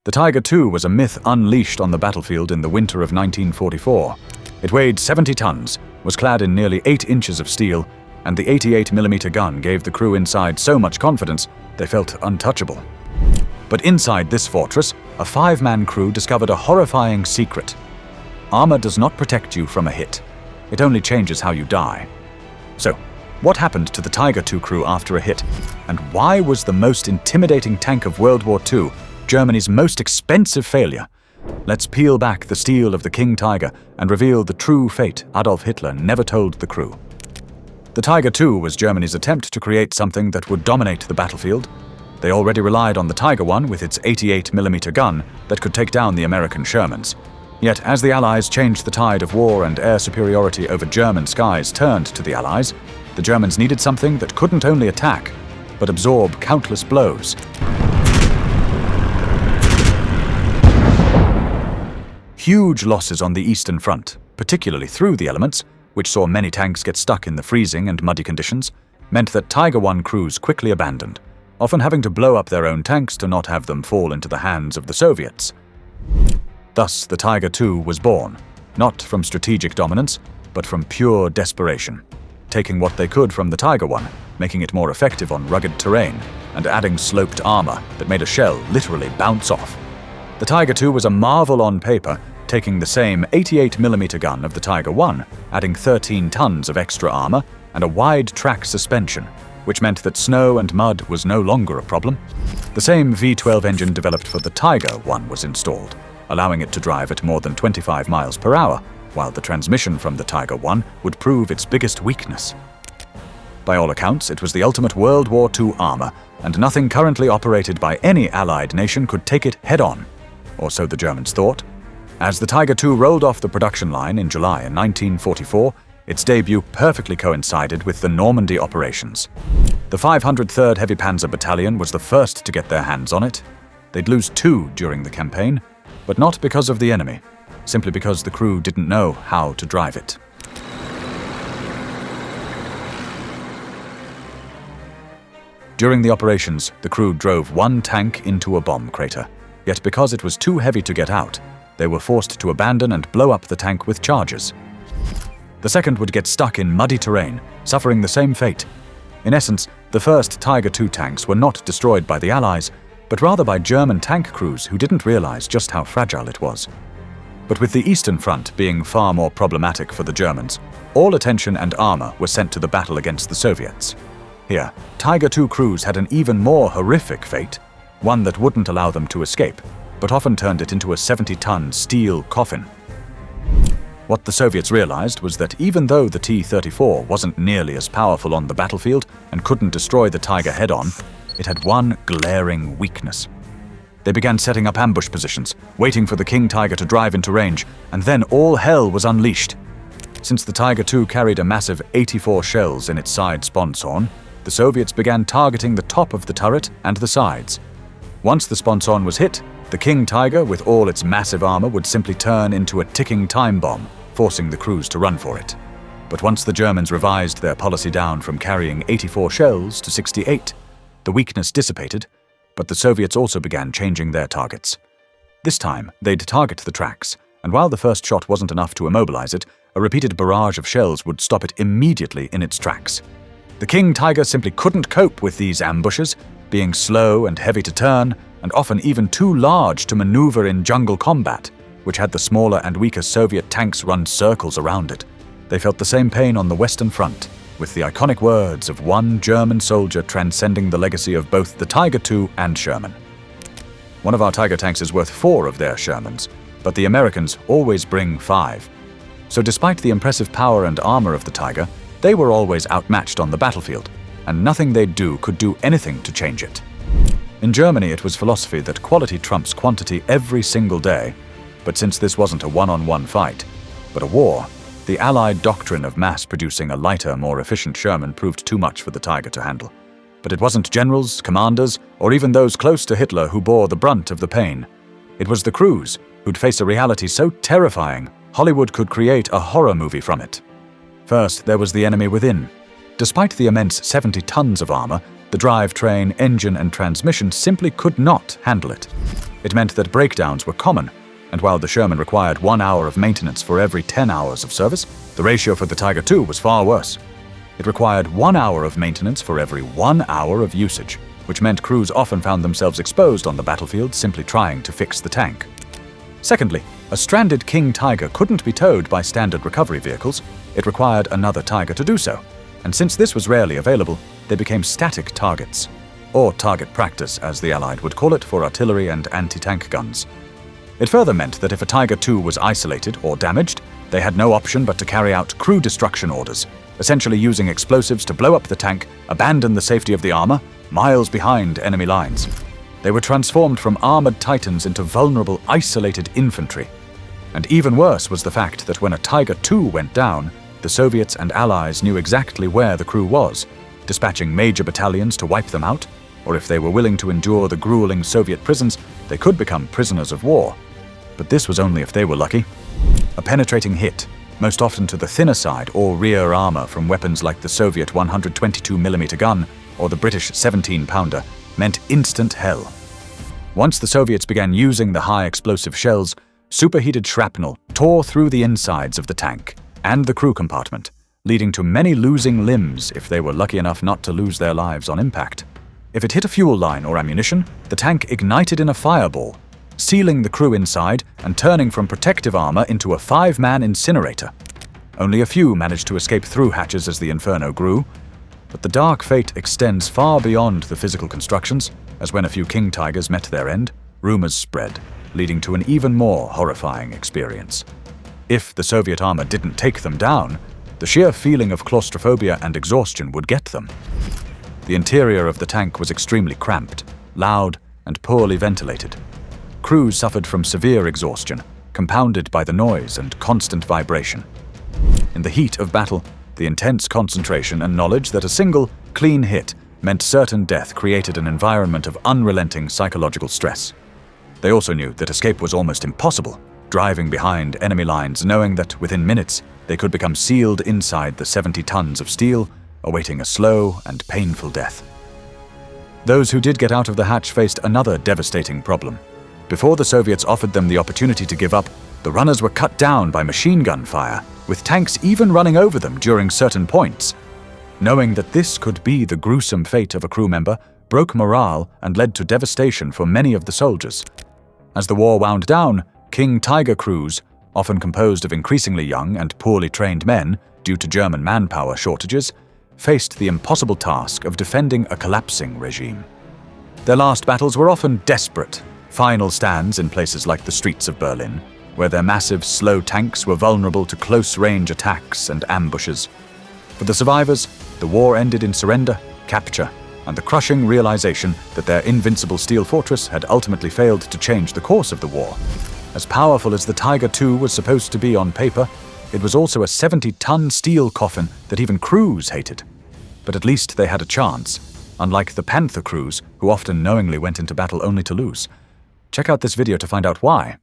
The Tiger II was a myth unleashed on the battlefield in the winter of 1944. It weighed 70 tons, was clad in nearly 8 inches of steel, and the 88mm gun gave the crew inside so much confidence they felt untouchable. But inside this fortress, a 5-man crew discovered a horrifying secret. Armor does not protect you from a hit. It only changes how you die. So, what happened to the Tiger II crew after a hit? And why was the most intimidating tank of World War II Germany's most expensive failure? Let's peel back the steel of the King Tiger and reveal the true fate Adolf Hitler never told the crew. The Tiger II was Germany's attempt to create something that would dominate the battlefield. They already relied on the Tiger I with its 88mm gun that could take down the American Shermans. Yet as the Allies changed, the tide of war and air superiority over German skies turned to the Allies. The Germans needed something that couldn't only attack, but absorb countless blows. Huge losses on the Eastern Front, particularly through the elements, which saw many tanks get stuck in the freezing and muddy conditions, meant that Tiger I crews quickly abandoned, often having to blow up their own tanks to not have them fall into the hands of the Soviets. Thus, the Tiger II was born, not from strategic dominance, but from pure desperation, taking what they could from the Tiger I, making it more effective on rugged terrain, and adding sloped armor that made a shell literally bounce off. The Tiger II was a marvel on paper, taking the same 88mm gun of the Tiger I, adding 13 tons of extra armor and a wide track suspension, which meant that snow and mud was no longer a problem. The same V12 engine developed for the Tiger I was installed, allowing it to drive at more than 25 miles per hour, while the transmission from the Tiger I would prove its biggest weakness. By all accounts, it was the ultimate World War II armor, and nothing currently operated by any Allied nation could take it head-on, or so the Germans thought. As the Tiger II rolled off the production line in July 1944, its debut perfectly coincided with the Normandy operations. The 503rd Heavy Panzer Battalion was the first to get their hands on it. They'd lose 2 during the campaign, but not because of the enemy, simply because the crew didn't know how to drive it. During the operations, the crew drove 1 tank into a bomb crater, yet because it was too heavy to get out, they were forced to abandon and blow up the tank with charges. The second would get stuck in muddy terrain, suffering the same fate. In essence, the first Tiger II tanks were not destroyed by the Allies, but rather by German tank crews who didn't realize just how fragile it was. But with the Eastern Front being far more problematic for the Germans, all attention and armor were sent to the battle against the Soviets. Here, Tiger II crews had an even more horrific fate, one that wouldn't allow them to escape, but often turned it into a 70-ton steel coffin. What the Soviets realized was that even though the T-34 wasn't nearly as powerful on the battlefield and couldn't destroy the Tiger head-on, it had one glaring weakness. They began setting up ambush positions, waiting for the King Tiger to drive into range, and then all hell was unleashed. Since the Tiger II carried a massive 84 shells in its side sponson, the Soviets began targeting the top of the turret and the sides. Once the sponson was hit, the King Tiger, with all its massive armor, would simply turn into a ticking time bomb, forcing the crews to run for it. But once the Germans revised their policy down from carrying 84 shells to 68, the weakness dissipated, but the Soviets also began changing their targets. This time, they'd target the tracks, and while the first shot wasn't enough to immobilize it, a repeated barrage of shells would stop it immediately in its tracks. The King Tiger simply couldn't cope with these ambushes, being slow and heavy to turn, and often even too large to maneuver in jungle combat, which had the smaller and weaker Soviet tanks run circles around it. They felt the same pain on the Western Front, with the iconic words of one German soldier transcending the legacy of both the Tiger II and Sherman. One of our Tiger tanks is worth 4 of their Shermans, but the Americans always bring 5. So despite the impressive power and armor of the Tiger, they were always outmatched on the battlefield, and nothing they'd do could do anything to change it. In Germany, it was philosophy that quality trumps quantity every single day, but since this wasn't a one-on-one fight, but a war, the Allied doctrine of mass-producing a lighter, more efficient Sherman proved too much for the Tiger to handle. But it wasn't generals, commanders, or even those close to Hitler who bore the brunt of the pain. It was the crews who'd face a reality so terrifying, Hollywood could create a horror movie from it. First, there was the enemy within. Despite the immense 70 tons of armor, the The drivetrain, engine, and transmission simply could not handle it. It meant that breakdowns were common, and while the Sherman required 1 hour of maintenance for every 10 hours of service, the ratio for the Tiger II was far worse. It required 1 hour of maintenance for every 1 hour of usage, which meant crews often found themselves exposed on the battlefield simply trying to fix the tank. Secondly, a stranded King Tiger couldn't be towed by standard recovery vehicles. It required another Tiger to do so, and since this was rarely available, they became static targets, or target practice as the Allied would call it for artillery and anti-tank guns. It further meant that if a Tiger II was isolated or damaged, they had no option but to carry out crew destruction orders, essentially using explosives to blow up the tank, abandon the safety of the armor, miles behind enemy lines. They were transformed from armored titans into vulnerable, isolated infantry. And even worse was the fact that when a Tiger II went down, the Soviets and Allies knew exactly where the crew was, dispatching major battalions to wipe them out, or if they were willing to endure the grueling Soviet prisons, they could become prisoners of war. But this was only if they were lucky. A penetrating hit, most often to the thinner side or rear armor from weapons like the Soviet 122mm gun or the British 17-pounder, meant instant hell. Once the Soviets began using the high explosive shells, superheated shrapnel tore through the insides of the tank and the crew compartment, leading to many losing limbs if they were lucky enough not to lose their lives on impact. If it hit a fuel line or ammunition, the tank ignited in a fireball, sealing the crew inside and turning from protective armor into a 5-man incinerator. Only a few managed to escape through hatches as the inferno grew, but the dark fate extends far beyond the physical constructions, as when a few King Tigers met their end, rumors spread, leading to an even more horrifying experience. If the Soviet armor didn't take them down, the sheer feeling of claustrophobia and exhaustion would get them. The interior of the tank was extremely cramped, loud, and poorly ventilated. Crews suffered from severe exhaustion, compounded by the noise and constant vibration. In the heat of battle, the intense concentration and knowledge that a single, clean hit meant certain death created an environment of unrelenting psychological stress. They also knew that escape was almost impossible, driving behind enemy lines knowing that within minutes they could become sealed inside the 70 tons of steel, awaiting a slow and painful death. Those who did get out of the hatch faced another devastating problem. Before the Soviets offered them the opportunity to give up, the runners were cut down by machine gun fire, with tanks even running over them during certain points. Knowing that this could be the gruesome fate of a crew member broke morale and led to devastation for many of the soldiers. As the war wound down, King Tiger crews, often composed of increasingly young and poorly trained men due to German manpower shortages, faced the impossible task of defending a collapsing regime. Their last battles were often desperate, final stands in places like the streets of Berlin, where their massive, slow tanks were vulnerable to close-range attacks and ambushes. For the survivors, the war ended in surrender, capture, and the crushing realization that their invincible steel fortress had ultimately failed to change the course of the war. As powerful as the Tiger II was supposed to be on paper, it was also a 70-ton steel coffin that even crews hated. But at least they had a chance, unlike the Panther crews, who often knowingly went into battle only to lose. Check out this video to find out why.